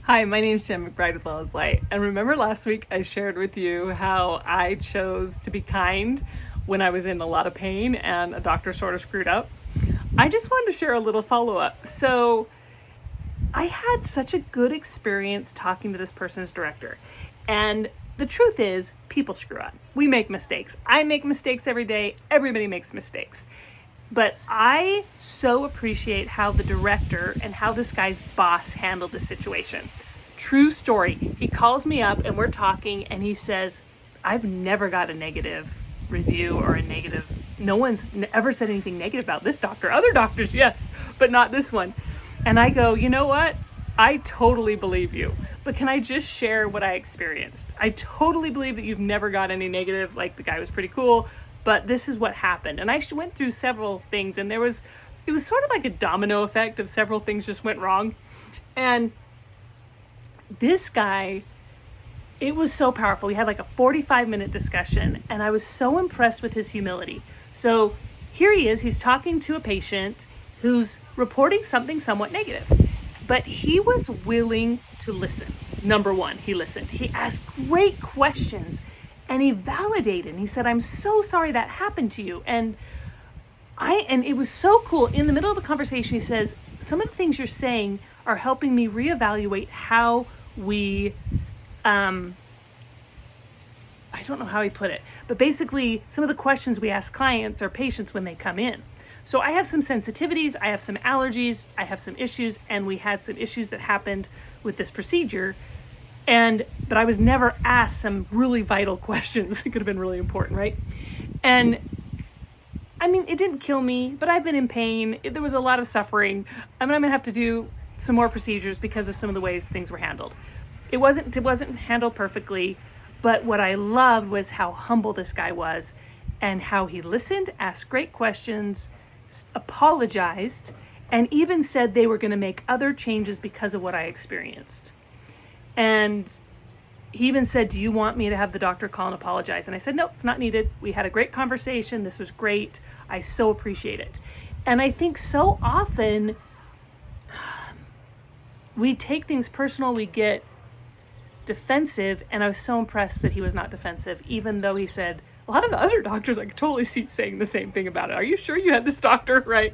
Hi, my name is Jennie McBride with Iight. And remember last week I shared with you how I chose to be kind when I was in a lot of pain and a doctor sort of screwed up? I just wanted to share a little follow-up. So I had such a good experience talking to this person's director. And the truth is, people screw up. We make mistakes. I make mistakes every day. Everybody makes mistakes. But I so appreciate how the director and how this guy's boss handled the situation. True story. He calls me up and we're talking and he says, I've never got a negative review or no one's ever said anything negative about this doctor. Other doctors, yes, but not this one. And I go, you know what? I totally believe you, but can I just share what I experienced? I totally believe that you've never got any negative, like the guy was pretty cool, but this is what happened. And I went through several things and it was sort of like a domino effect of several things just went wrong. And this guy, it was so powerful. We had like a 45-minute discussion and I was so impressed with his humility. So here he is, he's talking to a patient who's reporting something somewhat negative, but he was willing to listen. Number one, he listened. He asked great questions and he validated. And he said, I'm so sorry that happened to you. And it was so cool. In the middle of the conversation, he says, some of the things you're saying are helping me reevaluate how we, I don't know how he put it, but basically some of the questions we ask clients or patients when they come in. So I have some sensitivities, I have some allergies, I have some issues, and we had some issues that happened with this procedure. But I was never asked some really vital questions. It could have been really important, right? And I mean, it didn't kill me, but I've been in pain. There was a lot of suffering. I'm gonna have to do some more procedures because of some of the ways things were handled. It wasn't handled perfectly, but what I loved was how humble this guy was and how he listened, asked great questions, apologized, and even said they were gonna make other changes because of what I experienced. And he even said, do you want me to have the doctor call and apologize? And I said, nope, it's not needed. We had a great conversation. This was great. I so appreciate it. And I think so often we take things personal, we get defensive. And I was so impressed that he was not defensive, even though he said, a lot of the other doctors, I could totally see saying the same thing about it. Are you sure you had this doctor, right?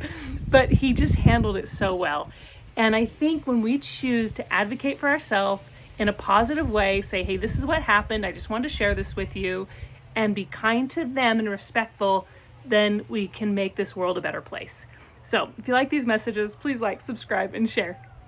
But he just handled it so well. And I think when we choose to advocate for ourselves, in a positive way, say, hey, this is what happened. I just wanted to share this with you, and be kind to them and respectful, then we can make this world a better place. So if you like these messages, please like, subscribe, and share.